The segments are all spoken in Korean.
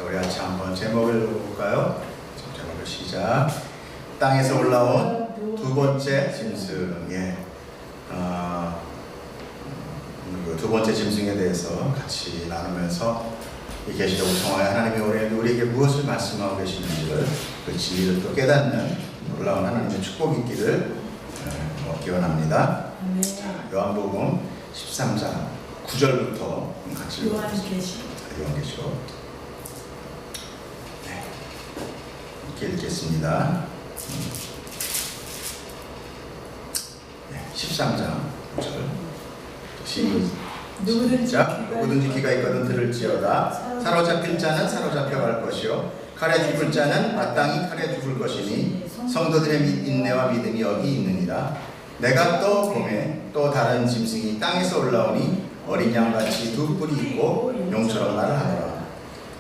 우리 같이 한번 제목을 읽어볼까요? 제목을 시작. 땅에서 올라온 두 번째 짐승의 두 번째 짐승에 대해서 같이 나누면서 이 계시록을 통하여 하나님이 우리에게 무엇을 말씀하고 계시는지를 그 진리를 또 깨닫는 놀라운 하나님의 축복이 있기를 얻기 원합니다. 요한복음 13장 9절부터 같이 요한계시록 이렇게 읽겠습니다. 13장 9절 누구든지 귀가 있거든 들을지어다. 사로잡힐 자는 사로잡혀갈 것이요 칼에 죽을 자는 마땅히 칼에 죽을 것이니 성도들의 인내와 믿음이 여기 있느니라. 내가 또 보매 또 다른 짐승이 땅에서 올라오니 어린 양같이 두 뿔이 있고 용처럼 말을 하더라.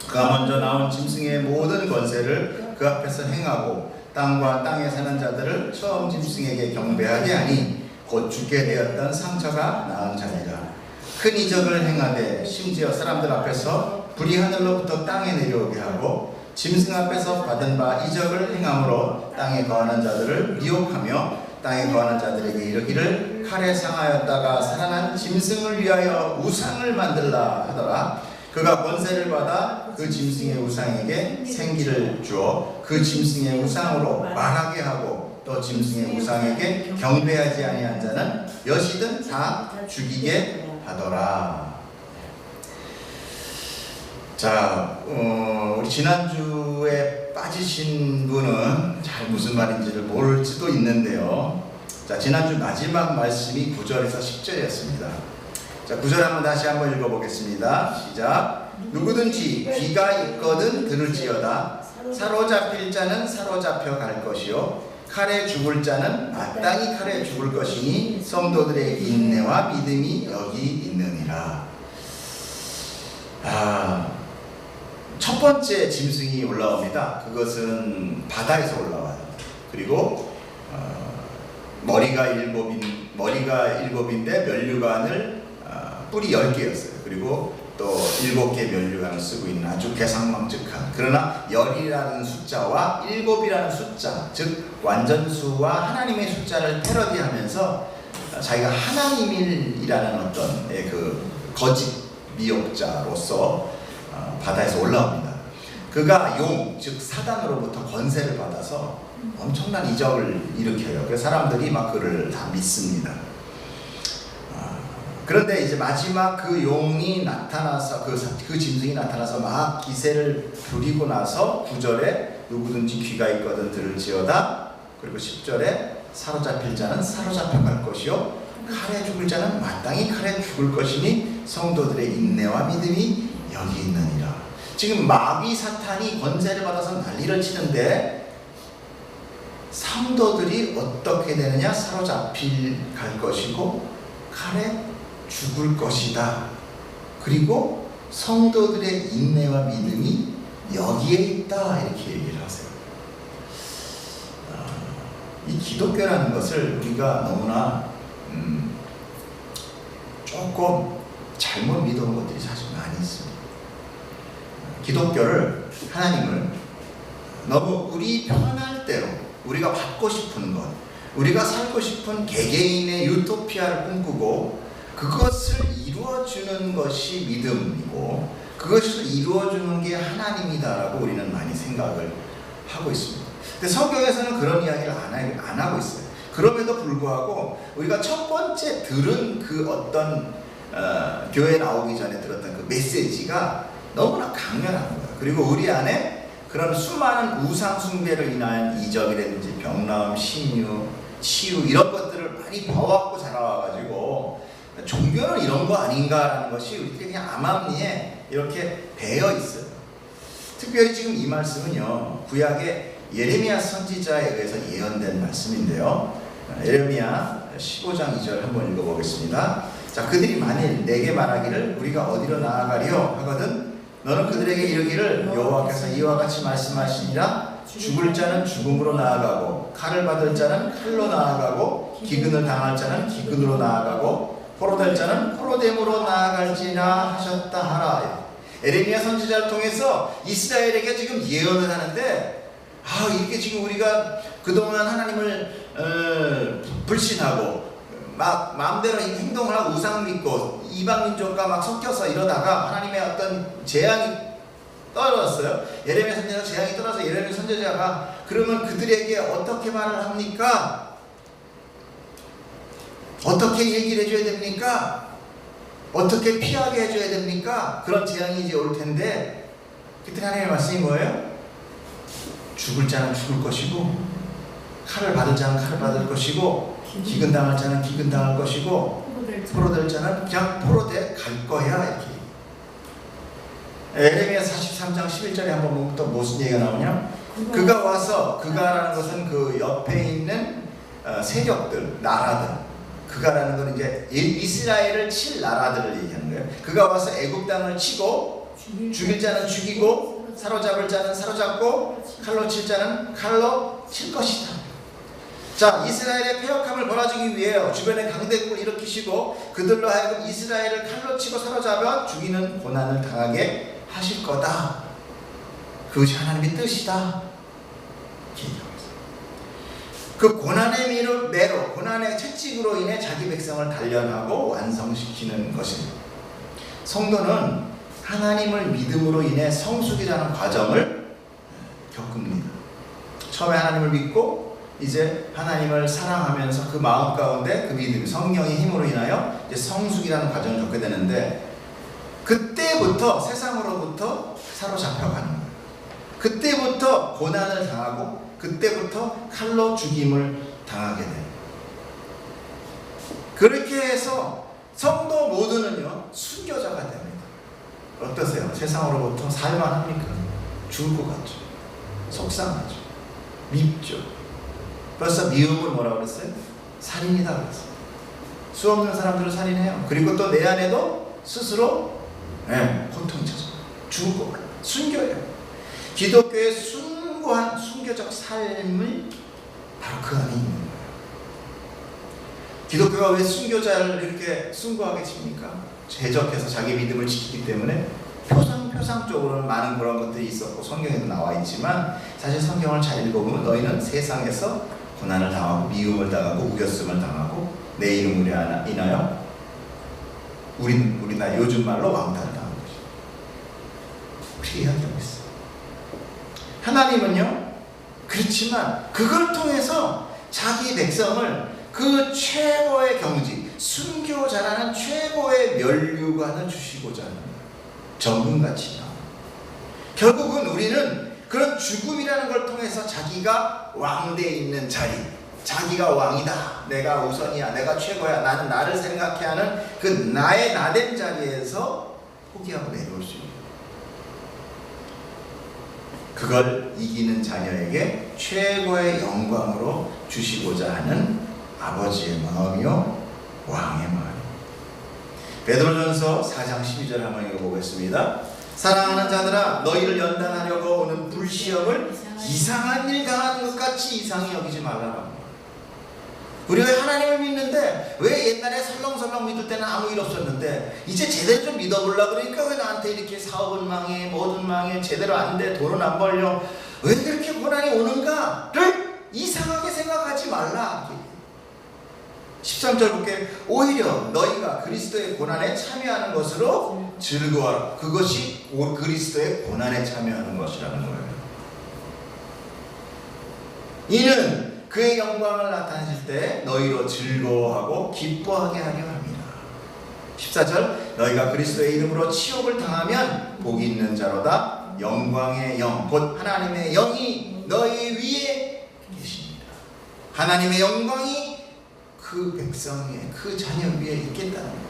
그가 먼저 나온 짐승의 모든 권세를 그 앞에서 행하고 땅과 땅에 사는 자들을 처음 짐승에게 경배하게 하니 곧 죽게 되었던 상처가 나은 자니라. 큰 이적을 행하되 심지어 사람들 앞에서 불이 하늘로부터 땅에 내려오게 하고 짐승 앞에서 받은 바 이적을 행함으로 땅에 거하는 자들을 미혹하며 땅에 거하는 자들에게 이르기를 칼에 상하였다가 살아난 짐승을 위하여 우상을 만들라 하더라. 그가 권세를 받아 그 짐승의 우상에게 생기를 주어 그 짐승의 우상으로 말하게 하고 또 짐승의 우상에게 경배하지 아니한 자는 몇이든 다 죽이게 하더라. 자, 우리 지난주에 빠지신 분은 잘 무슨 말인지를 모를지도 있는데요. 자, 지난주 마지막 말씀이 9절에서 10절이었습니다. 자, 9절 한번 다시 한번 읽어보겠습니다. 시작. 누구든지 귀가 있거든 들을지어다. 사로잡힐 자는 사로잡혀 갈 것이요 칼에 죽을 자는 마땅히 칼에 죽을 것이니 성도들의 인내와 믿음이 여기 있느니라. 첫 번째 짐승이 올라옵니다. 그것은 바다에서 올라와요. 그리고 머리가 일곱인데 면류관을 뿔이 10개였어요. 그리고 또 7개 면류관을 쓰고 있는 아주 괴상망측한, 그러나 10이라는 숫자와 7이라는 숫자, 즉 완전수와 하나님의 숫자를 패러디하면서 자기가 하나님이라는 어떤 그 거짓 미혹자로서 바다에서 올라옵니다. 그가 용, 즉 사단으로부터 권세를 받아서 엄청난 이적을 일으켜요. 그래서 사람들이 막 그를 다 믿습니다. 그런데 이제 마지막 그 용이 나타나서 그 짐승이 나타나서 막 기세를 부리고 나서 9절에 누구든지 귀가 있거든 들을지어다. 그리고 10절에 사로잡힐 자는 사로잡혀갈 것이요 칼에 죽을 자는 마땅히 칼에 죽을 것이니 성도들의 인내와 믿음이 여기 있느니라. 지금 마귀 사탄이 권세를 받아서 난리를 치는데 성도들이 어떻게 되느냐? 사로잡힐 갈 것이고 칼에 죽을 것이다. 그리고 성도들의 인내와 믿음이 여기에 있다. 이렇게 얘기를 하세요. 이 기독교라는 것을 우리가 너무나 조금 잘못 믿어온 것들이 사실 많이 있습니다. 기독교를, 하나님을 너무 우리 편할 대로 우리가 받고 싶은 것, 우리가 살고 싶은 개개인의 유토피아를 꿈꾸고 그것을 이루어주는 것이 믿음이고 그것을 이루어주는 게 하나님이다라고 우리는 많이 생각을 하고 있습니다. 근데 성경에서는 그런 이야기를 안 하고 있어요. 그럼에도 불구하고 우리가 첫 번째 들은 그 어떤 교회 나오기 전에 들었던 그 메시지가 너무나 강렬한 거예요. 그리고 우리 안에 그런 수많은 우상 숭배로 인한 이적이라든지 병나음, 신유, 치유 이런 것들을 많이 봐왔고 자라와가지고 종교는 이런 거 아닌가라는 것이 우리들이 그냥 암암리에 이렇게 배어 있어요. 특별히 지금 이 말씀은요, 구약의 예레미야 선지자에 의해서 예언된 말씀인데요. 예레미야 15장 2절 한번 읽어보겠습니다. 자, 그들이 만일 내게 말하기를 우리가 어디로 나아가리요 하거든 너는 그들에게 이르기를 여호와께서 이와 같이 말씀하시니라. 죽을 자는 죽음으로 나아가고 칼을 받을 자는 칼로 나아가고 기근을 당할 자는 기근으로 나아가고 포로될 자는 포로됨으로 나아갈지나 하셨다 하라. 에레미야 선지자를 통해서 이스라엘에게 지금 예언을 하는데, 이렇게 지금 우리가 그동안 하나님을 불신하고 막 마음대로 행동을 하고 우상 믿고 이방 민족과 막 섞여서 이러다가 하나님의 어떤 재앙이 떨어졌어요. 예레미야 선지자가 재앙이 떨어져서 예레미야 선지자가 그러면 그들에게 어떻게 말을 합니까? 어떻게 얘기를 해줘야 됩니까? 어떻게 피하게 해줘야 됩니까? 그런 재앙이 이제 올 텐데, 그때 하나님의 말씀이 뭐예요? 죽을 자는 죽을 것이고, 칼을 받을 자는 칼을 받을 것이고, 기근 당할 자는 기근 당할 것이고, 포로될 자는 그냥 포로돼 갈 거야. 이렇게. 에레미야 43장 11절에 한번 보면 또 무슨 얘기가 나오냐? 그가 와서, 그가라는 것은 그 옆에 있는 세력들, 나라들, 그가라는 건 이제 이스라엘을 칠 나라들을 얘기하는 거예요. 그가 와서 애굽 땅을 치고, 죽일 자는 죽이고, 사로잡을 자는 사로잡고, 칼로 칠 자는 칼로 칠 것이다. 자, 이스라엘의 패역함을 벌어주기 위해 주변에 강대국을 일으키시고 그들로 하여금 이스라엘을 칼로 치고 사로잡아 죽이는 고난을 당하게 하실 거다. 그것이 하나님의 뜻이다. 그 고난의 매로, 고난의 채찍으로 인해 자기 백성을 단련하고 완성시키는 것입니다. 성도는 하나님을 믿음으로 인해 성숙이라는 과정을 겪습니다. 처음에 하나님을 믿고 이제 하나님을 사랑하면서 그 마음 가운데 그 믿음, 성령의 힘으로 인하여 이제 성숙이라는 과정을 겪게 되는데, 그때부터 세상으로부터 사로잡혀가는 거예요. 그때부터 고난을 당하고 그때부터 칼로 죽임을 당하게 돼요. 그렇게 해서 성도 모두는요 순교자가 됩니다. 어떠세요? 세상으로부터 살만합니까? 죽을 것 같죠. 속상하죠. 밉죠. 벌써 미움을 뭐라고 그랬어요? 살인이다 그랬어요. 수 없는 사람들을 살인해요. 그리고 또 내 안에도 스스로 고통이 찾아요. 죽을 것 같아요. 순교예요. 기독교의 숭고한 순교적 삶을 바로 그 안에 있는 거예요. 기독교가 왜 순교자를 이렇게 숭고하게 칩니까? 대적해서 자기 믿음을 지키기 때문에 표상적으로는 많은 그런 것들이 있었고 성경에도 나와 있지만, 사실 성경을 잘 읽어보면 너희는 세상에서 고난을 당하고 미움을 당하고 우겼음을 당하고 내 이름으로 인하여 우리나 요즘 말로 왕따를 당한 것이죠. 그렇게 이야기하고 있어요. 하나님은요 그렇지만 그걸 통해서 자기 백성을 그 최고의 경지, 순교자라는 최고의 면류관을 주시고자 하는 정금같이 나옵니다. 결국은 우리는 그런 죽음이라는 걸 통해서 자기가 왕대에 있는 자리, 자기가 왕이다, 내가 우선이야, 내가 최고야, 나는 나를 생각해 하는 그 나의 나된 자리에서 포기하고 내려올 수 있는, 그걸 이기는 자녀에게 최고의 영광으로 주시고자 하는 아버지의 마음이요 왕의 마음입니다. 베드로전서 4장 12절 한번 읽어보겠습니다. 사랑하는 자들아, 너희를 연단하려고 오는 불시험을 이상한 일 당하는 것 같이 이상히 여기지 말라라. 우리가 하나님을 믿는데 왜 옛날에 설렁설렁 믿을 때는 아무 일 없었는데 이제 제대로 좀 믿어보려고 그러니까 왜 나한테 이렇게 사업은 망해, 뭐든 망해, 제대로 안 돼, 돈은 안 벌려, 왜 그렇게 고난이 오는가를 이상하게 생각하지 말라. 13절 볼게요. 오히려 너희가 그리스도의 고난에 참여하는 것으로 즐거워하라. 그것이 그리스도의 고난에 참여하는 것이라는 거예요. 이는 그의 영광을 나타내실 때 너희로 즐거워하고 기뻐하게 하려 합니다. 14절 너희가 그리스도의 이름으로 치욕을 당하면 복이 있는 자로다. 영광의 영, 곧 하나님의 영이 너희 위에 계십니다. 하나님의 영광이 그 백성의, 그 자녀 위에 있겠다는 거예요.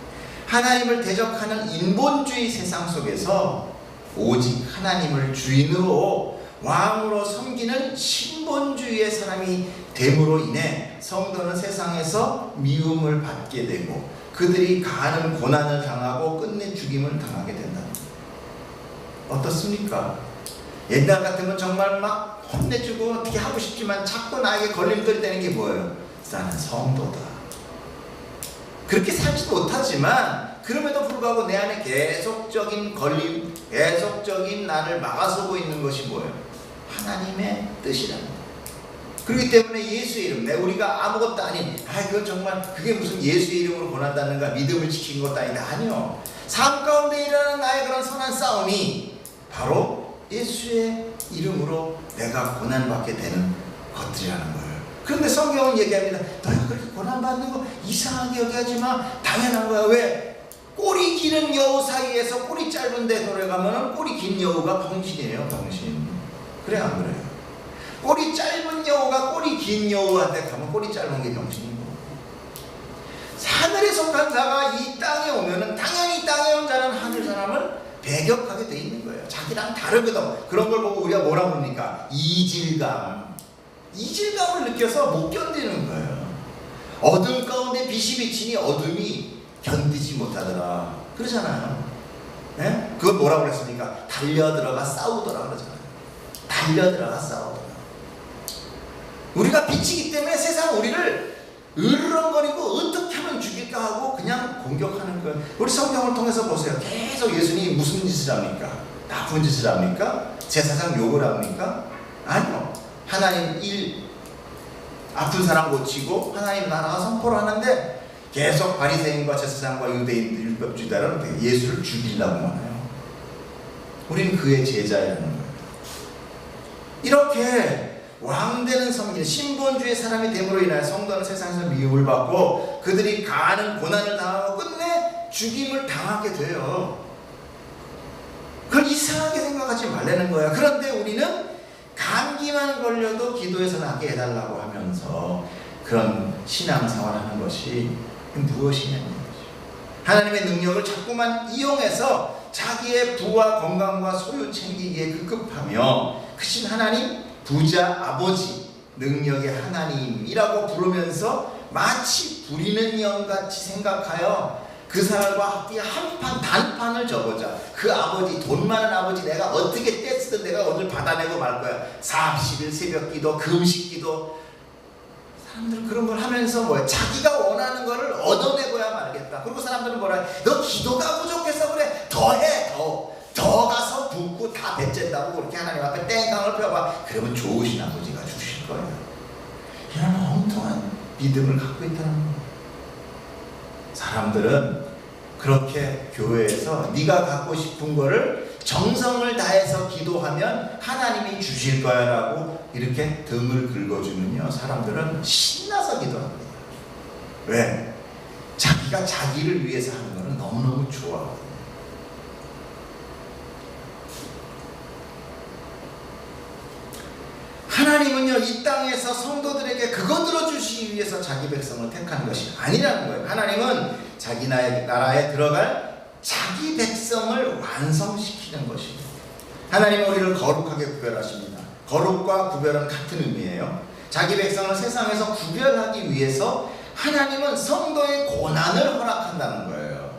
하나님을 대적하는 인본주의 세상 속에서 오직 하나님을 주인으로 왕으로 섬기는 신본주의의 사람이 됨으로 인해 성도는 세상에서 미움을 받게 되고 그들이 가하는 고난을 당하고 끝내 죽임을 당하게 된다는 거예요. 어떻습니까? 옛날 같으면 정말 막 혼내주고 어떻게 하고 싶지만 자꾸 나에게 걸림돌이 되는 게 뭐예요? 나는 성도다. 그렇게 살지도 못하지만 그럼에도 불구하고 내 안에 계속적인 걸림, 계속적인 나를 막아서고 있는 것이 뭐예요? 하나님의 뜻이라는 거예요. 그렇기 때문에 예수의 이름, 우리가 아무것도 아닌, 그건 정말 그게 무슨 예수의 이름으로 고난받는가, 믿음을 지킨 것도 아니다. 아니요. 삶 가운데 일어나는 나의 그런 선한 싸움이 바로 예수의 이름으로 내가 고난받게 되는 것들이라는 거예요. 그런데 성경은 얘기합니다. 너희가 그렇게 고난받는 거 이상하게 여기하지 마. 당연한 거야. 왜? 꼬리 기는 여우 사이에서 꼬리 짧은 데 돌아가면 꼬리 긴 여우가 병신이에요. 병신. 그래 안 그래요? 꼬리 짧은 여우가 꼬리 긴 여우한테 가면 꼬리 짧은 게 병신이고, 하늘에 속한 자가 이 땅에 오면은 당연히 땅에 온 자는 하늘 사람을 배격하게 돼 있는 거예요. 자기랑 다르거든. 그런 걸 보고 우리가 뭐라 그럽니까? 이질감을 느껴서 못 견디는 거예요. 어둠 가운데 빛이 비치니 어둠이 견디지 못하더라 그러잖아요. 네? 그건 뭐라고 그랬습니까? 달려들어가 싸우더라 그러잖아요. 달려들어가 싸우더라. 우리가 빛이기 때문에 세상 우리를 으르렁거리고 어떻게 하면 죽일까 하고 그냥 공격하는 거예요. 우리 성경을 통해서 보세요. 계속 예수님이 무슨 짓을 합니까? 나쁜 짓을 합니까? 제사장 욕을 합니까? 아니요. 하나님 일, 아픈 사람 고치고 하나님 나라가 선포를 하는데 계속 바리새인과 제사장과 유대인들 율법주의자는 예수를 죽이려고만 해요. 우리는 그의 제자라는 거예요. 이렇게 왕되는 성질, 신본주의 사람이 됨으로 인하여 성도는 세상에서 미움을 받고 그들이 가는 고난을 당하고 끝내 죽임을 당하게 돼요. 그걸 이상하게 생각하지 말라는 거야. 그런데 우리는 감기만 걸려도 기도해서 낫게 해달라고 하면서 그런 신앙생활을 하는 것이 무엇이냐는 거죠. 하나님의 능력을 자꾸만 이용해서 자기의 부와 건강과 소유 챙기기에 급급하며 크신 하나님, 부자 아버지, 능력의 하나님이라고 부르면서 마치 부리는 영같이 생각하여 그 사람과 한판 단판을 접어자. 그 아버지, 돈 많은 아버지 내가 어떻게 떼쓰든 내가 오늘 받아내고 말 거야. 40일 새벽기도, 금식기도. 사람들은 그런 걸 하면서 뭐야? 자기가 원하는 거를 얻어내고야 말겠다. 그리고 사람들은 뭐라 해? 너 기도가 부족해서 그래. 더해, 더 가서 붓고 다 배쨘다고 그렇게 하나님 앞에 땡깡을 펴봐. 그러면 좋으신 아버지가 주실 거예요. 이런 엉뚱한 믿음을 갖고 있다는 거예요. 사람들은 그렇게 교회에서 네가 갖고 싶은 거를 정성을 다해서 기도하면 하나님이 주실 거야 라고 이렇게 등을 긁어주면요, 사람들은 신나서 기도합니다. 왜? 자기가 자기를 위해서 하는 거는 너무너무 좋아하거든요. 하나님은요, 이 땅에서 성도들에게 그거 들어주시기 위해서 자기 백성을 택한 것이 아니라는 거예요. 하나님은 자기 나라에 들어갈 자기 백성을 완성시키는 것입니다. 하나님은 우리를 거룩하게 구별하십니다. 거룩과 구별은 같은 의미예요. 자기 백성을 세상에서 구별하기 위해서 하나님은 성도의 고난을 허락한다는 거예요.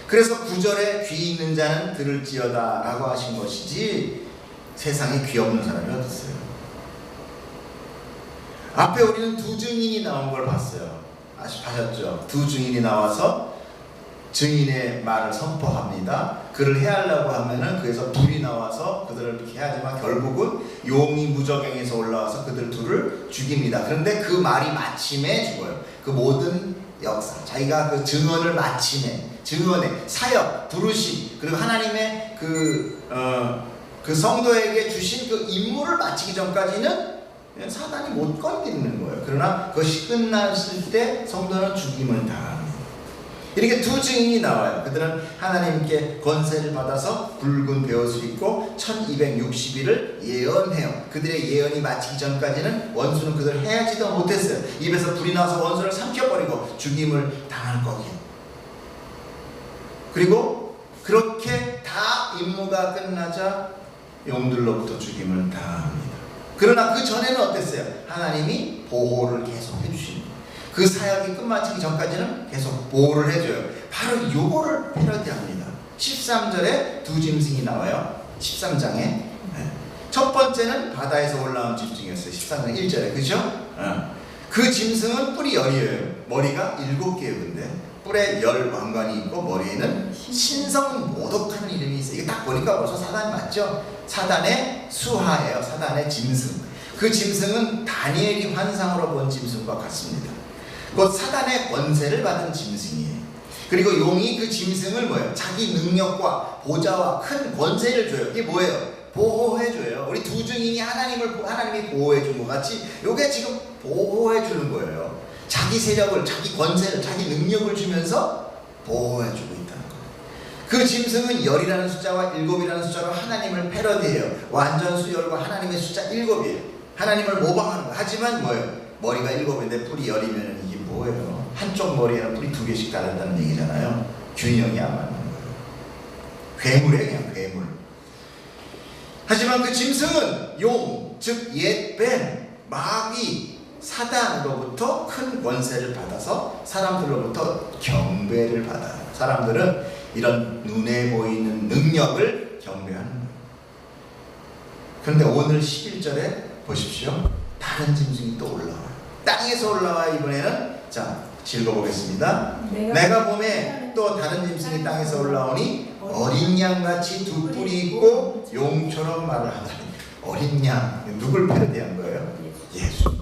그래서 9절에 귀 있는 자는 들을지어다 라고 하신 것이지 세상에 귀 없는 사람이 어디 있어요? 앞에 우리는 두 증인이 나온 걸 봤어요. 아셨죠? 두 증인이 나와서 증인의 말을 선포합니다. 그를 해하려고 하면은 그에서 불이 나와서 그들을 이렇게 해하지만 결국은 용이 무저갱에서 올라와서 그들 둘을 죽입니다. 그런데 그 말이 마침에 죽어요. 그 모든 역사, 자기가 그 증언을 마침에, 증언의 사역, 부르심, 그리고 하나님의 그 성도에게 주신 그 임무를 마치기 전까지는 사단이 못 건드리는 거예요. 그러나 그것이 끝났을 때 성도는 죽임을 당합니다. 이렇게 두 증인이 나와요. 그들은 하나님께 권세를 받아서 붉은 베옷을 입고 1260일을 예언해요. 그들의 예언이 마치기 전까지는 원수는 그들을 해하지도 못했어요. 입에서 불이 나와서 원수를 삼켜버리고 죽임을 당할 거기에. 그리고 그렇게 다 임무가 끝나자 용들로부터 죽임을 당합니다. 그러나 그 전에는 어땠어요? 하나님이 보호를 계속 해주십니다. 그 사역이 끝마치기 전까지는 계속 보호를 해줘요. 바로 요거를 패러디합니다. 13절에 두 짐승이 나와요. 13장에 첫 번째는 바다에서 올라온 짐승이었어요. 13장 1절에, 그죠? 그 짐승은 뿔이 열이에요. 머리가 7개요. 근데 뿔에 10 왕관이 있고 머리에는 신성 모독하는 이름이 이름이 있어요. 이게 딱 보니까 벌써 사단 맞죠? 사단의 수하예요. 사단의 짐승. 그 짐승은 다니엘이 환상으로 본 짐승과 같습니다. 곧 사단의 권세를 받은 짐승이에요. 그리고 용이 그 짐승을 뭐예요? 자기 능력과 보좌와 큰 권세를 줘요. 이게 뭐예요? 보호해줘요. 우리 두 증인이 하나님이 보호해준 것 같이 요게 지금 보호해주는 거예요. 자기 세력을, 자기 권세를, 자기 능력을 주면서 보호해주고 있다는 거예요. 그 짐승은 열이라는 숫자와 일곱이라는 숫자로 하나님을 패러디해요. 완전 수열과 하나님의 숫자 7이에요. 하나님을 모방하는 거예요. 하지만 뭐예요? 머리가 7인데 뿔이 10이면 이게 뭐예요? 한쪽 머리에는 뿔이 2개씩 달린다는 얘기잖아요. 균형이 안 맞는 거예요. 괴물이에요. 그냥 괴물. 하지만 그 짐승은 용, 즉 옛뱀, 마귀, 사단으로부터 큰 권세를 받아서 사람들로부터 경배를 받아요. 사람들은 이런 눈에 보이는 능력을 경배하는 거예요. 그런데 오늘 11절에 보십시오. 다른 짐승이 또 올라와요. 땅에서 올라와. 이번에는 자 읽어보겠습니다. 내가 봄에 또 다른 짐승이 땅에서 올라오니 어린 양같이 두 뿔이 있고 용처럼 말을 하다니. 어린 양, 누굴 패러디한 거예요? 예수.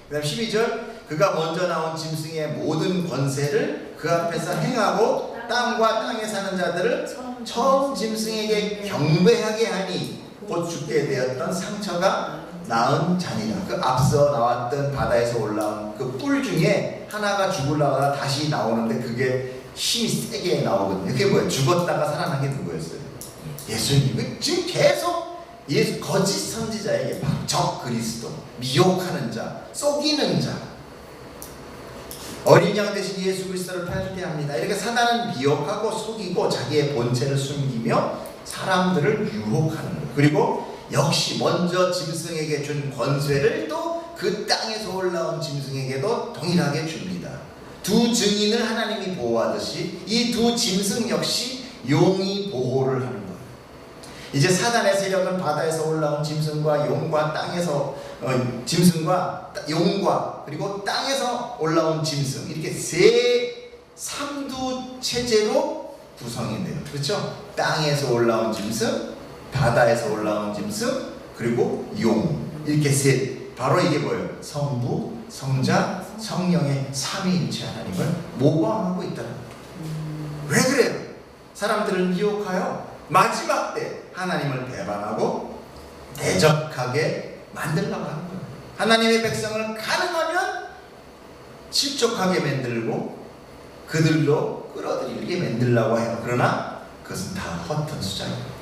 그 다음 12절, 그가 먼저 나온 짐승의 모든 권세를 그 앞에서 행하고 땅과 땅에 사는 자들을 처음 짐승에게 경배하게 하니 곧 죽게 되었던 상처가 나은 자니라. 그 앞서 나왔던 바다에서 올라온 그 뿔 중에 하나가 죽으려다가 다시 나오는데 그게 힘이 세게 나오거든요. 그게 뭐예요? 죽었다가 살아난 게 누구였어요? 예수님. 지금 계속 예수 거짓 선지자에게 적 그리스도, 미혹하는 자, 속이는 자, 어린 양 대신 예수 그리스도를 패러디합니다. 이렇게 사단은 미혹하고 속이고 자기의 본체를 숨기며 사람들을 유혹하는 거예요. 그리고 역시 먼저 짐승에게 준 권세를 또 그 땅에서 올라온 짐승에게도 동일하게 줍니다. 두 증인을 하나님이 보호하듯이 이 두 짐승 역시 용이 보호를 하는 거예요. 이제 사단의 세력은 바다에서 올라온 짐승과 용과 땅에서 짐승과 용과 그리고 땅에서 올라온 짐승, 이렇게 삼두 체제로 구성이 돼요. 그렇죠? 땅에서 올라온 짐승, 바다에서 올라온 짐승, 그리고 용, 이렇게 셋. 바로 이게 뭐예요? 성부, 성자, 성령의 삼위일체 하나님을 모방하고 있다는 거예요. 왜 그래요? 사람들을 미혹하여 마지막 때 하나님을 배반하고 대적하게 만들려고 하는 거예요. 하나님의 백성을 가능하면 실족하게 만들고 그들로 끌어들이게 만들려고 해요. 그러나 그것은 다 허튼 수작입니다.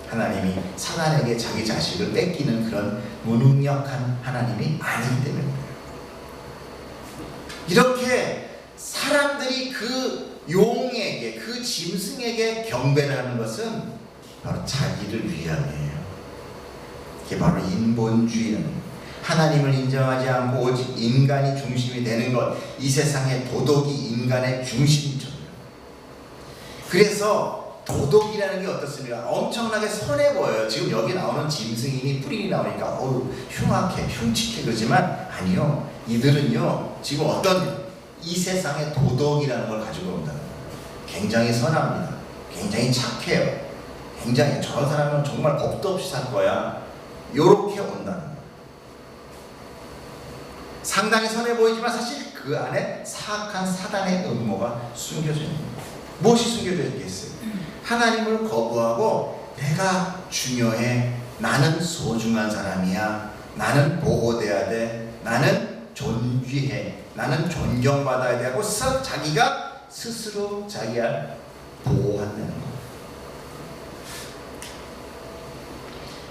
하나님이 사단에게 자기 자식을 뺏기는 그런 무능력한 하나님이 아니기 때문입니다. 이렇게 사람들이 그 용에게, 그 짐승에게 경배를 하는 것은 바로 자기를 위함이에요. 이게 바로 인본주의라는 거예요. 하나님을 인정하지 않고 오직 인간이 중심이 되는 것, 이 세상의 도덕이 인간의 중심이죠. 그래서 도덕이라는 게 어떻습니까? 엄청나게 선해 보여요. 지금 여기 나오는 짐승이니 뿌리니 나오니까 흉악해, 흉측해 그러지만 아니요. 이들은요 지금 어떤 이 세상의 도덕이라는 걸 가지고 온다는 거예요. 굉장히 선합니다. 굉장히 착해요. 굉장히 저런 사람은 정말 겁도 없이 살 거야. 요렇게 온다는 거예요. 상당히 선해 보이지만 사실 그 안에 사악한 사단의 음모가 숨겨져 있는 거예요. 무엇이 숨겨져 있겠어요? 하나님을 거부하고 내가 중요해, 나는 소중한 사람이야, 나는 보호돼야 돼, 나는 존귀해, 나는 존경받아야 돼 하고 자기가 스스로 자기를 보호한다는 거예요.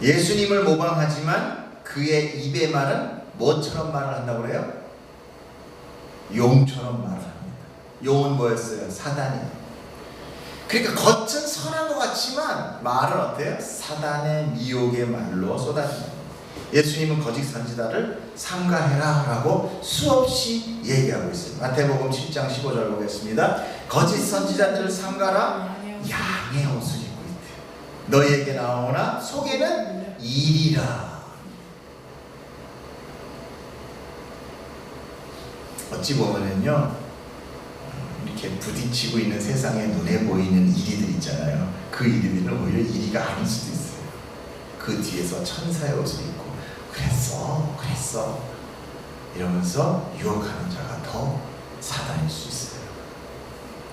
예수님을 모방하지만 그의 입의 말은 뭐처럼 말을 한다고 그래요? 용처럼 말을 합니다. 용은 뭐였어요? 사단이에요. 그러니까 겉은 선한 것 같지만 말은 어때요? 사단의 미혹의 말로 쏟아진다. 예수님은 거짓 선지자를 삼가해라 라고 수없이 얘기하고 있어요. 마태복음 7장 15절 보겠습니다. 거짓 선지자들을 삼가라, 양의 옷을 입고 있대요. 너희에게 나오나 속에는 일이라. 어찌 보면은요 이렇게 부딪히고 있는 세상에 눈에 보이는 일이들 있잖아요. 그 일들은 오히려 일이가 아닐 수도 있어요. 그 뒤에서 천사의 옷을 입고 그랬어 이러면서 유혹하는 자가 더 사단일 수 있어요.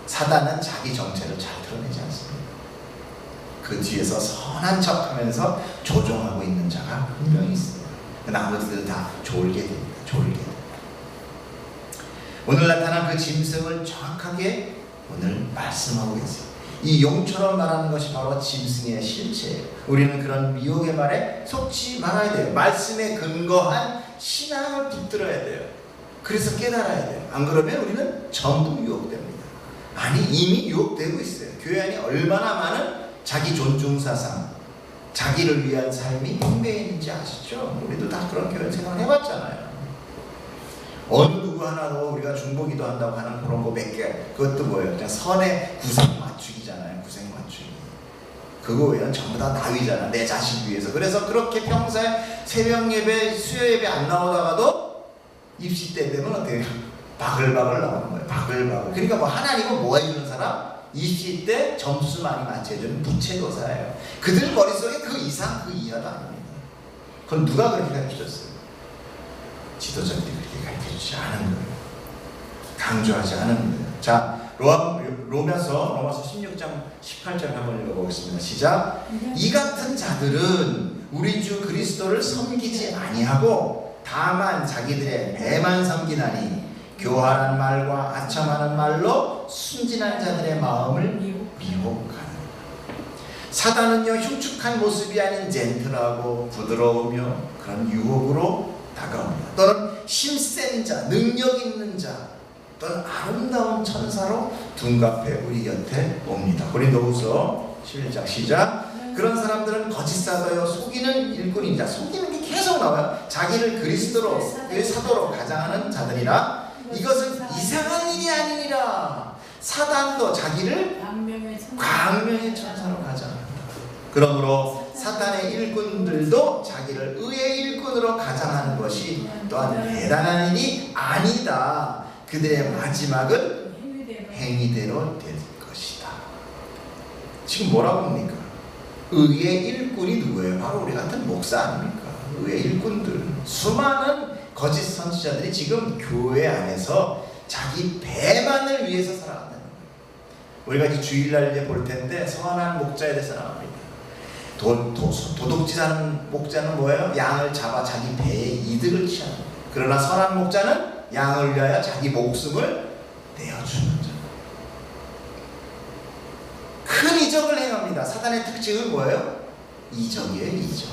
사단은 자기 정체를 잘 드러내지 않습니다. 그 뒤에서 선한 척하면서 조종하고 있는 자가 분명히 있어요. 나머지들은 다 졸게 됩니다. 오늘 나타난 그 짐승을 정확하게 오늘 말씀하고 계세요. 이 용처럼 말하는 것이 바로 짐승의 실체예요. 우리는 그런 미혹의 말에 속지 말아야 돼요. 말씀에 근거한 신앙을 붙들어야 돼요. 그래서 깨달아야 돼요. 안 그러면 우리는 전부 유혹됩니다. 아니 이미 유혹되고 있어요. 교회 안에 얼마나 많은 자기 존중사상, 자기를 위한 삶이 흉배해 있는지 아시죠? 우리도 다 그런 교회 생활 해봤잖아요. 어느 누구 하나도 우리가 중보기도 한다고 하는 그런 거 몇 개, 그것도 뭐예요? 그냥 선의 구성 맞추기잖아요. 구성 맞추기. 그거 외에는 전부 다 나위잖아. 내 자식 위해서. 그래서 그렇게 평소에 새벽 예배, 수요 예배 안 나오다가도 입시 때 되면 어떻게 바글바글 나오는 거예요. 바글바글. 그러니까 뭐 하나님은 뭐 해주는 사람? 입시 때 점수 많이 맞춰주는 부채도사예요. 그들 머릿속에 그 이상 그 이하도 아닙니다. 그건 누가 그렇게 가르쳐줬어요? 지도자들이 그렇게 가르쳐주지 않은 거예요. 강조하지 않은 거예요. 자, 로마서 16장 18절 한번 읽어보겠습니다. 시작. 이 같은 자들은 우리 주 그리스도를 섬기지 아니하고 다만 자기들의 배만 섬기나니 교활한 말과 아첨하는 말로 순진한 자들의 마음을 미혹하는. 사단은요, 흉측한 모습이 아닌 젠틀하고 부드러우며 그런 유혹으로 다가옵니다. 또는 힘센 자, 능력 있는 자, 또는 아름다운 천사로 둔갑해 우리 곁에 옵니다. 고린도후서 11장 시작. 그런 사람들은 거짓 사도요, 속이는 일꾼이자, 속이는 게 계속 나와요. 자기를 그리스도로, 사도로 가장하는 자들이라. 이것은 이상한 일이 아니니라. 사단도 자기를 광명의 천사로 가장한다. 그러므로 사탄의 일꾼들도 자기를 의의 일꾼으로 가장하는 것이 또한 대단한 일이 아니다. 그들의 마지막은 행위대로 될 것이다. 지금 뭐라고 합니까? 의의 일꾼이 누구예요? 바로 우리 같은 목사 아닙니까? 의의 일꾼들, 수많은 거짓 선지자들이 지금 교회 안에서 자기 배만을 위해서 살아간다는 거예요. 우리가 이제 주일날 이제 볼 텐데 선한 목자에 대해서 나옵니다. 도둑질하는 목자는 뭐예요? 양을 잡아 자기 배의 이득을 취하는 거예요. 그러나 선한 목자는 양을 위하여 자기 목숨을 내어주는 자. 큰 이적을 행합니다. 사단의 특징은 뭐예요? 이적이에요, 이적.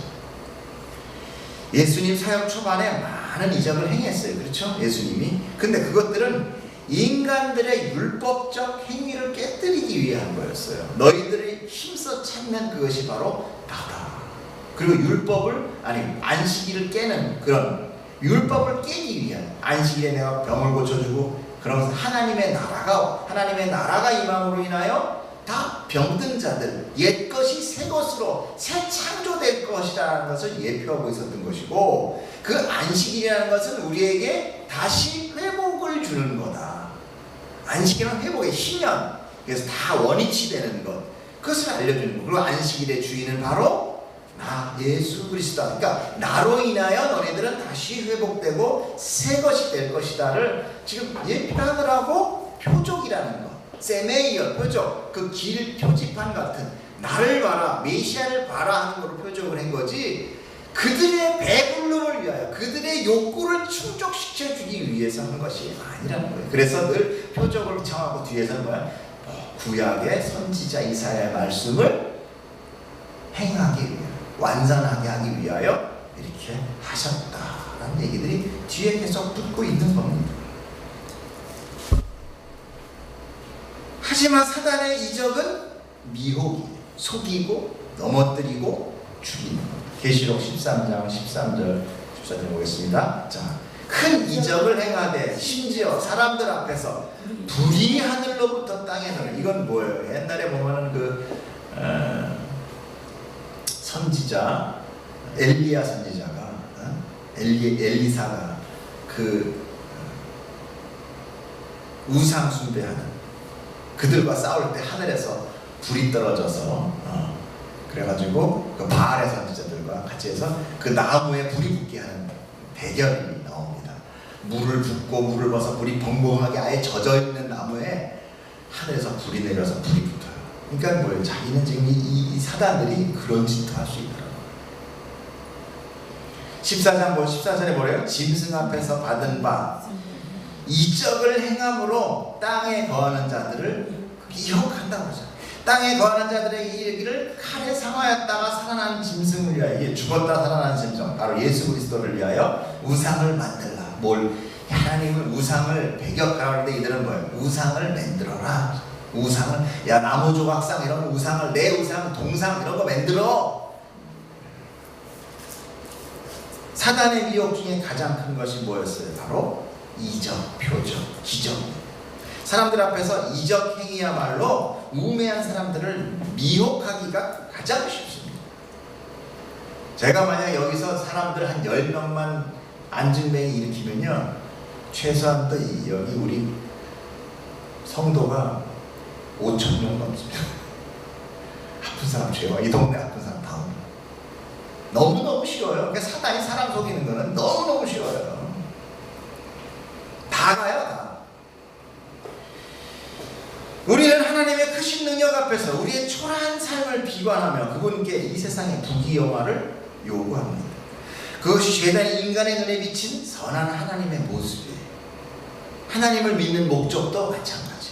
예수님 사역 초반에 많은 이적을 행했어요. 그렇죠? 예수님이. 근데 그것들은 인간들의 율법적 행위를 깨뜨리기 위한 거였어요. 너희들이 힘써 찾는 그것이 바로 나다. 그리고 안식일을 깨는 그런 율법을 깨기 위한, 안식일에 내가 병을 고쳐주고 그러면서 하나님의 나라가 임함으로 인하여 다 병든 자들, 옛 것이 새 것으로 새 창조될 것이라는 것을 예표하고 있었던 것이고, 그 안식일이라는 것은 우리에게 다시 회복을 주는 거다. 안식일은 회복의 희년, 그래서 다 원위치 되는 것, 그것을 알려주는 거. 그리고 안식일의 주인은 바로 나 예수 그리스도다. 그러니까 나로 인하여 너네들은 다시 회복되고 새 것이 될 것이다를 지금 예표하느라고 표적이라는 것, 세메이어 표적, 그 길 표지판 같은 나를 봐라, 메시아를 봐라 하는 걸로 표적을 한 거지, 그들의 배불름을 위하여 그들의 욕구를 충족시켜주기 위해서 한 것이 아니라는 거예요. 그래서 늘 표적을 정하고 뒤에서는 뭐야? 구약의 선지자 이사야의 말씀을 행하기 위해, 완전하게 하기 위하여 이렇게 하셨다라는 얘기들이 뒤에 계속 붙고 있는 겁니다. 하지만 사단의 이적은 미혹이에요. 속이고 넘어뜨리고 죽이는 겁니다. 계시록 13장 13절 보겠습니다. 자, 큰 이적을 행하되 심지어 사람들 앞에서 불이 하늘로부터 땅에 내려. 이건 뭐예요? 옛날에 보면은 선지자 엘리야 선지자가 엘리사가 그 우상 숭배하는 그들과 싸울 때 하늘에서 불이 떨어져서 그래가지고 그 바알의 선지자들과 같이 해서 그 나무에 불이 붙게 하는 대결이 나옵니다. 물을 붓고 물을 벗어 불이 벙벙하게 아예 젖어있는 나무에 하늘에서 불이 내려서 불이 붙어요. 그러니까 뭐예요? 자기는 지금 이 사단들이 그런 짓도 할 수 있더라고요. 14장 14절에 뭐래요? 짐승 앞에서 받은 바 이적을 행함으로 땅에 거하는 자들을 미혹한다고 하죠. 땅에 거하는 자들의 이르기를 칼에 상하였다가 살아난 짐승을 위하여, 이게 죽었다 살아난 짐승, 바로 예수 그리스도를 위하여 우상을 만들라. 뭘? 하나님을 우상을 배격하는데 이들은 뭐예요? 우상을 만들어라. 우상을, 야 나무 조각상 이런 우상을, 내 우상 동상 이런 거 만들어. 사단의 미혹 중에 가장 큰 것이 뭐였어요? 바로 이적, 표적, 기적. 사람들 앞에서 이적 행위야말로 우매한 사람들을 미혹하기가 가장 쉽습니다. 제가 만약 여기서 사람들 한 10명만 안진뱅이 일으키면요, 최소한 또 여기 우리 성도가 5,000명 넘습니다. 아픈 사람 죄와 이 동네 아픈 사람 다 옵니다. 너무너무 쉬워요. 그러니까 사단이 사람 속이는 거는 너무너무 쉬워요. 다 가요, 다. 우리는 하나님의 크신 능력 앞에서 우리의 초라한 삶을 비관하며 그분께 이 세상의 부귀영화를 요구합니다. 그것이 죄된 인간의 눈에 비친 선한 하나님의 모습이에요. 하나님을 믿는 목적도 마찬가지.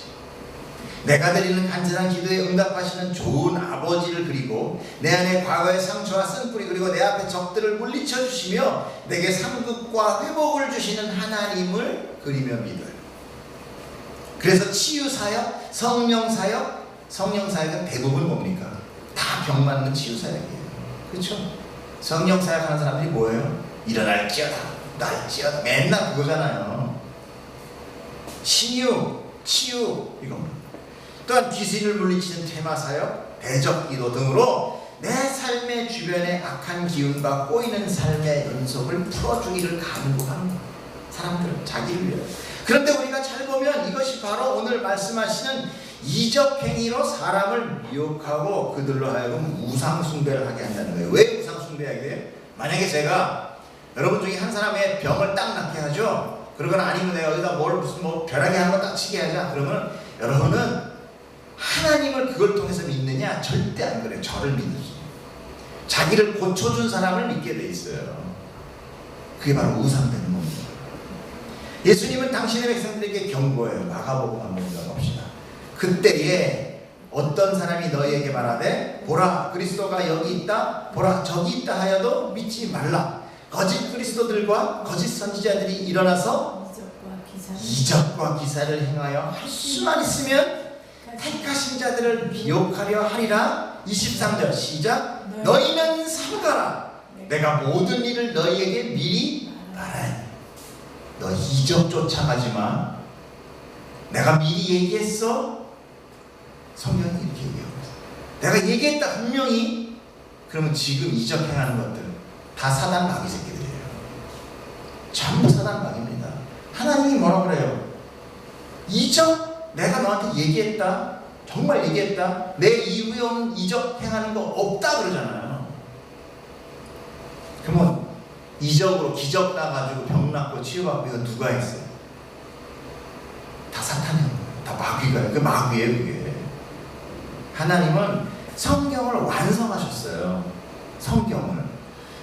내가 드리는 간절한 기도에 응답하시는 좋은 아버지를 그리고 내 안에 과거의 상처와 쓴뿌리 그리고 내 앞에 적들을 물리쳐 주시며 내게 상급과 회복을 주시는 하나님을 그리며 믿어요. 그래서 치유사역, 성령사역, 성령사역은 대부분 뭡니까? 다 병 맞는 치유사역이에요. 그렇죠? 성령사역 하는 사람들이 뭐예요? 일어날지어다, 날지어다, 맨날 그거잖아요. 신유, 치유, 이겁니다. 또한 귀신을 물리치는 테마사역, 대적기도 등으로 내 삶의 주변에 악한 기운과 꼬이는 삶의 연속을 풀어주기를 간구하는 거예요. 사람들은 자기를 위해. 그런데 우리가 잘 보면 이것이 바로 오늘 말씀하시는 이적행위로 사람을 미혹하고 그들로 하여금 우상숭배를 하게 한다는 거예요. 왜 우상숭배하게 돼요? 만약에 제가 여러분 중에 한 사람의 병을 딱 낫게 하죠. 그러거나 아니면 내가 여기다 무슨 벼락에 한 거 딱 치게 하자. 그러면 여러분은 하나님을 그걸 통해서 믿느냐? 절대 안 그래요. 저를 믿으죠. 자기를 고쳐준 사람을 믿게 돼 있어요. 그게 바로 우상되는 겁니다. 예수님은 당신의 백성들에게 경고해요. 마가복음 한번 읽어봅시다. 그때에 어떤 사람이 너희에게 말하되 보라 그리스도가 여기 있다, 보라 저기 있다 하여도 믿지 말라. 거짓 그리스도들과 거짓 선지자들이 일어나서 이적과 기사를 행하여 할 수만 있으면 택하신 자들을 미혹하려 하리라. 23절 시작. 너희는 삼가라. 내가 모든 일을 너희에게 미리 말하니. 너 이적 쫓아가지 마. 내가 미리 얘기했어. 성경이 이렇게 얘기하고 있어. 내가 얘기했다 분명히. 그러면 지금 이적 행하는 것들 다 사단 마귀 새끼들이에요. 전부 사단 마귀입니다. 하나님이 뭐라 그래요? 이적 내가 너한테 얘기했다. 정말 얘기했다. 내 이후에 온 이적 행하는 거 없다 그러잖아요. 그러면 이적으로 기적 나가지고 병 낫고 치유받고 이거 누가 했어요? 다 사탄이 한 거예요. 다 마귀가. 그 마귀예요 그게. 하나님은 성경을 완성하셨어요.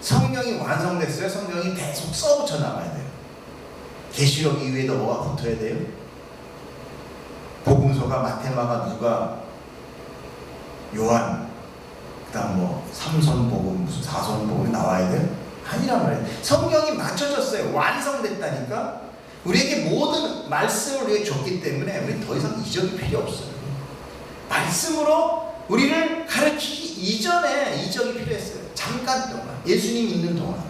성경이 완성됐어요. 성경이 계속 써붙여 나가야 돼요. 계시록 이후에도 뭐가 붙어야 돼요? 복음서가 마태마가 누가 요한 그다음 뭐 삼선복음 무슨 사선복음이 나와야 돼요? 아니란 말이에요. 성경이 맞춰졌어요. 완성됐다니까. 우리에게 모든 말씀을 우리에게 줬기 때문에 우리는 더 이상 이적이 필요 없어요. 말씀으로 우리를 가르치기 이전에 이적이 필요했어요. 잠깐 동안 예수님 있는 동안.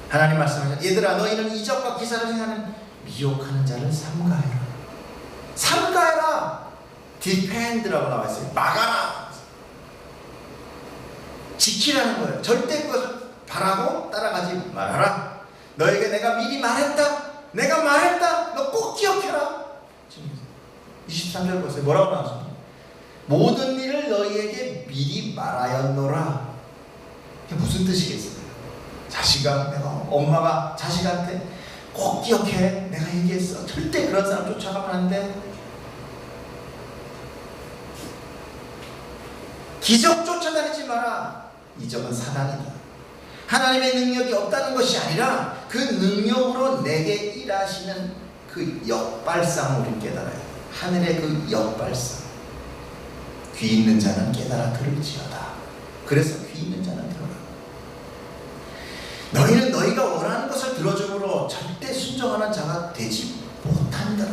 하나님 말씀하셨죠. 얘들아 너희는 이적과 기사를 행하는 미혹하는 자를 삼가해라. 삼가해라. 디펜드라고 나와 있어요. 막아라. 지키라는 거예요. 절대 그것을 바라고 따라가지 말아라. 너에게 내가 미리 말했다. 내가 말했다. 너 꼭 기억해라. 23절 보세요. 뭐라고 나왔습니까? 모든 일을 너희에게 미리 말하였노라. 이게 무슨 뜻이겠어요? 자식아, 내가 엄마가 자식한테 꼭 기억해. 내가 얘기했어. 절대 그런 사람 쫓아가면 안 돼. 기적 쫓아다니지 마라. 이적은 사단이다. 하나님의 능력이 없다는 것이 아니라 그 능력으로 내게 일하시는 그 역발상을 우리 깨달아요. 하늘의 그 역발상. 귀 있는 자는 깨달아 들을지어다. 그래서 귀 있는 자는 들어라. 너희는 너희가 원하는 것을 들어줌으로 절대 순종하는 자가 되지 못한다.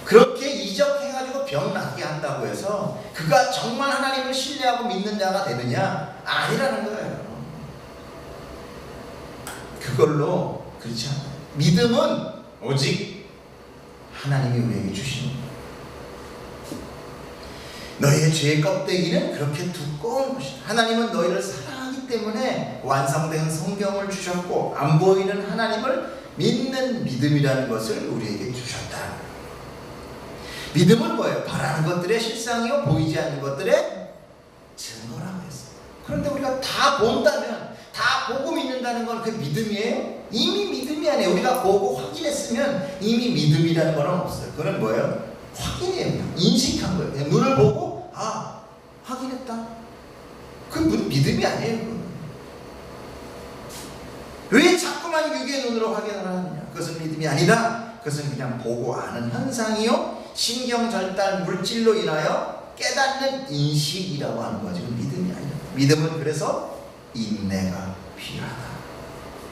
그렇게 이적해가지고 병 낫게 한다고 해서 그가 정말 하나님을 신뢰하고 믿는 자가 되느냐? 아니라는 거예요. 그걸로 그렇지 않아요. 믿음은 오직 하나님이 우리에게 주시는 거예요. 너희의 죄의 껍데기는 그렇게 두꺼운 것이다. 하나님은 너희를 사랑하기 때문에 완성된 성경을 주셨고 안 보이는 하나님을 믿는 믿음이라는 것을 우리에게 주셨다. 믿음은 뭐예요? 바라는 것들의 실상이요 보이지 않는 것들의 증거라고 했어요. 그런데 우리가 다 본다면, 다 보고 믿는다는 건 그 믿음이에요? 이미 믿음이 아니에요. 우리가 보고 확인했으면 이미 믿음이라는 건 없어요. 그건 뭐예요? 확인이에요. 인식한 거예요. 그냥 눈을 보고 확인했다. 그건 믿음이 아니에요. 그건. 왜 자꾸만 육의 눈으로 확인을 하느냐? 그것은 믿음이 아니다. 그것은 그냥 보고 아는 현상이요 신경절단 물질로 인하여 깨닫는 인식이라고 하는 거지. 믿음이 아니야. 믿음은 그래서 인내가 필요하다.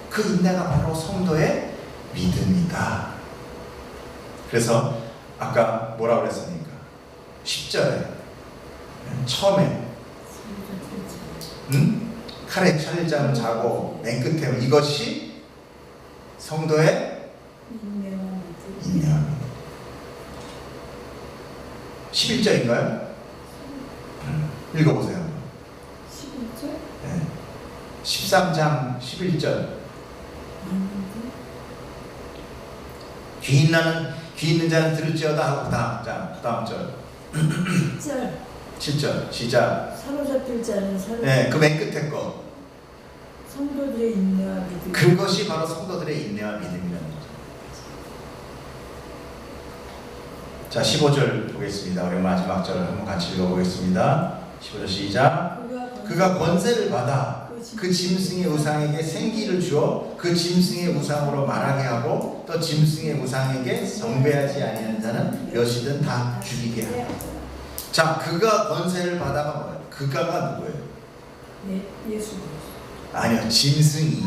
그 인내가 바로 성도의 믿음이다. 그래서 아까 뭐라고 그랬습니까? 10절에 처음에 칼에 찰잠을 자고 맨 끝에 이것이 성도의 인내합니다. 11절인가요? 읽어보세요. 11절? 네. 13장 11절. 귀 있는 자는 들을지어다 하고 그 다음 절. 7절 시작. 사로잡힐 자는 네, 그 맨 끝에 거. 성도들의 인내와 믿음. 그것이 바로 성도들의 인내와 믿음이라는 거죠. 자, 15절 보겠습니다. 우리 마지막 절을 한번 같이 읽어보겠습니다. 15절 시작. 그가 권세를 받아 그 짐승의 우상에게 생기를 주어 그 짐승의 우상으로 말하게 하고 또 짐승의 우상에게 숭배하지 아니하는 자는 몇이든 다 죽이게 하라. 자, 그가 권세를 받아가 뭐예요? 그가가 누구예요? 예수. 아니요, 짐승이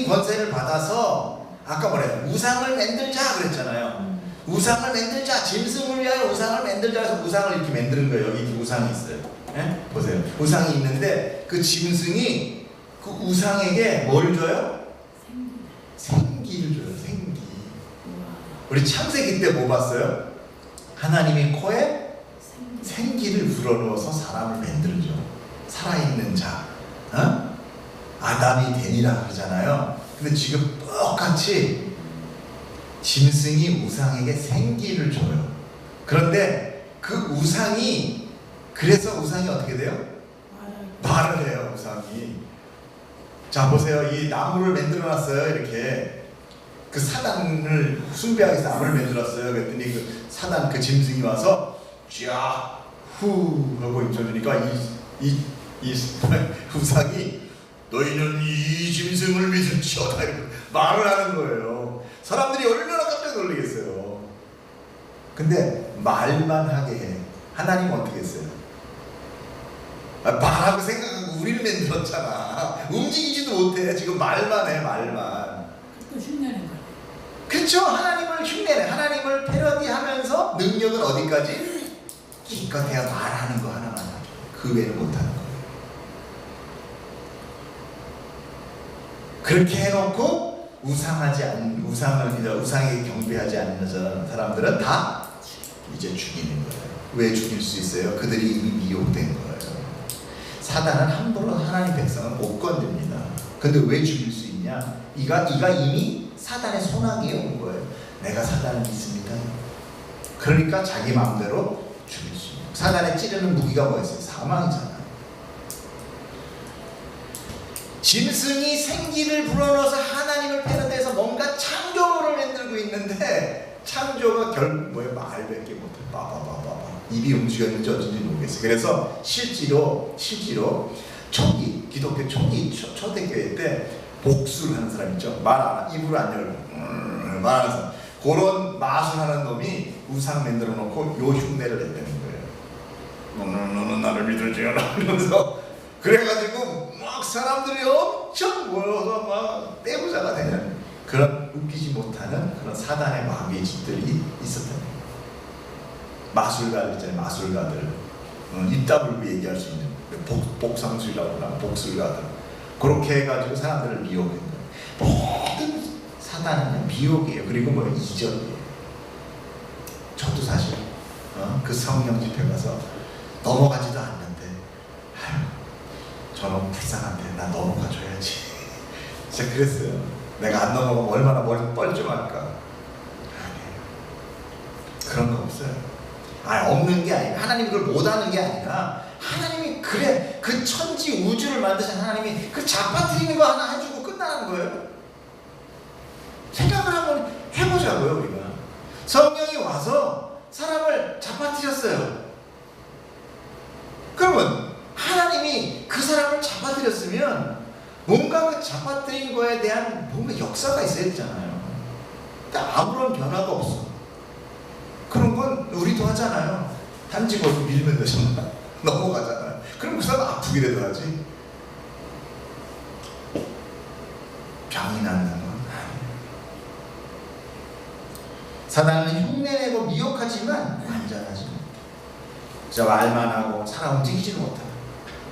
권세를 받아서 아까 뭐래요? 우상을 만들자 그랬잖아요. 우상을 만들자, 짐승을 위하여 우상을 만들자 해서 우상을 이렇게 만드는 거예요. 여기 우상이 있어요. 네? 보세요. 우상이 있는데 그 짐승이 그 우상에게 뭘 줘요? 생기를 줘요. 생기. 우리 창세기 때 뭐 봤어요? 하나님이 코에 생기를 불어넣어서 사람을 만들죠. 살아있는 자. 아담이 되니라 그러잖아요. 근데 지금 똑같이 짐승이 우상에게 생기를 줘요. 그런데 그 우상이, 그래서 우상이 어떻게 돼요? 말을 해요. 우상이. 자, 보세요. 이 나무를 만들어 놨어요. 이렇게 그 사단을 숭배하기 위해서 나무를 만들었어요. 그랬더니 그 사단, 그 짐승이 와서 쫙 후 하고 입혀주니까 이 우상이 너희는 이 짐승을 믿을지어다 이렇게 말을 하는 거예요. 사람들이 얼마나 깜짝 놀라겠어요. 근데 말만 하게 해. 하나님은 어떻게 했어요? 말하고 생각하고 우리를 만들었잖아. 움직이지도 못해. 지금 말만 해. 말만. 그것도 흉내낸 거예요. 그렇죠. 하나님을 흉내내. 하나님을 패러디하면서 능력은 어디까지? 기껏해야 말하는 거 하나만 하죠. 그 외에는 못하는 거예요. 그렇게 해놓고 우상에게 경배하지 않는 사람들은 다 이제 죽이는 거예요. 왜 죽일 수 있어요? 그들이 이미 미혹된 거예요. 사단은 함부로 하나님 백성을 못 건듭니다. 근데 왜 죽일 수 있냐? 이가 이미 사단의 손아귀에 온 거예요. 내가 사단을 믿습니다. 그러니까 자기 마음대로 죽일 수 있는. 사단에 찌르는 무기가 뭐였어요? 사망이잖아요. 짐승이 생기를 불어넣어서 하나님을 패는 데서 뭔가 창조물을 만들고 있는데 창조가 결국 뭐예요? 말밖에 못해. 빠바바바바. 입이 움직였는지 어쩐지 모르겠어요. 그래서 실제로 초기 기독교 초기 초대교회 때 복수를 하는 사람 있죠. 입을 안 열고 말하는 사람. 그런 마술하는 놈이 우상 만들어 놓고 요 흉내를 냈다는 거예요. 너는 나를 믿을지 않아. 그러면서 그래가지고 막 사람들이 엄청 모여서 막 떼부자가 되는 그런 웃기지 못하는 그런 사단의 마귀의 짓들이 있었다는 거예요. 마술가들 있잖아요. 마술가들 입 다물고 얘기할 수 있는 복상술이라고 하나 복술가들 그렇게 해가지고 사람들을 미혹한 거예요. 모든 사단은 미혹이에요. 그리고 뭐 이적이에요. 저도 사실 그 성령 집회 가서 넘어가지도 않는데 저놈 불쌍한데 나 넘어가줘야지. 진짜 그랬어요. 내가 안 넘어가면 얼마나 머리 뻘쭘할까. 그런 거 없어요. 없는 게 아니라 하나님이 그걸 못하는 게 아니라 하나님이 그래 그 천지 우주를 만드신 하나님이 그 잡아뜨리는 거 하나 해주고 끝나는 거예요. 생각을 한번 해보자고요. 우리가 성령이 와서 사람을 잡아뜨렸어요. 그러면 하나님이 그 사람을 잡아뜨렸으면 뭔가 그 잡아뜨린 거에 대한 뭔가 역사가 있어야 되잖아요. 근데 아무런 변화가 없어. 그런 건 우리도 하잖아요. 단지 거기 밀면 되잖아. 넘어가잖아요. 그럼 그 사람 아프기라도 하지. 병이 낫는 건 아니에요. 사단은 흉내내고 미혹하지만 완전하지. 저 말만 하고 살아 움직이지는 못하고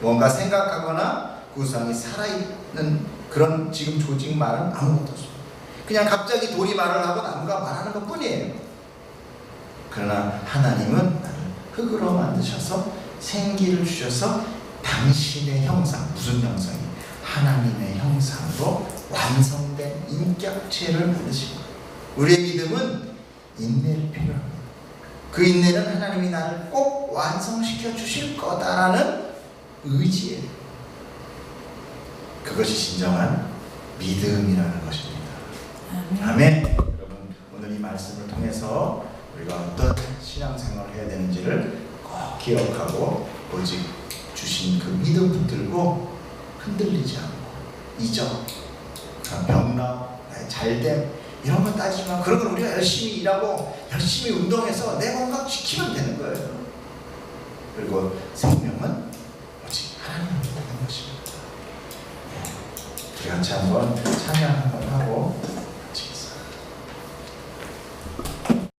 뭔가 생각하거나 구상이 살아있는 그런 지금 조직 말은 아무것도 없습니다. 그냥 갑자기 돌이 말을 하고 나무가 말하는 것 뿐이에요. 그러나 하나님은 나를 흙으로 만드셔서 생기를 주셔서 당신의 형상, 무슨 형상이? 하나님의 형상으로 완성된 인격체를 만드신 거예요. 우리의 믿음은 인내를 필요로 합니다. 그 인내는 하나님이 나를 꼭 완성시켜 주실 거다라는 의지예요. 그것이 진정한 믿음이라는 것입니다. 아멘. 여러분 오늘 이 말씀을 통해서 우리가 어떤 신앙생활을 해야 되는지를 꼭 기억하고 오직 주신 그 믿음 붙들고 흔들리지 않고 이적, 병나, 잘됨 이런 거 따지지 마. 그런 건 우리가 열심히 일하고 열심히 운동해서 내 건강 지키면 되는 거예요. 그리고 생명은 오직 하나님을 믿는 것입니다. 우리 같이 한번 찬양 한번 하고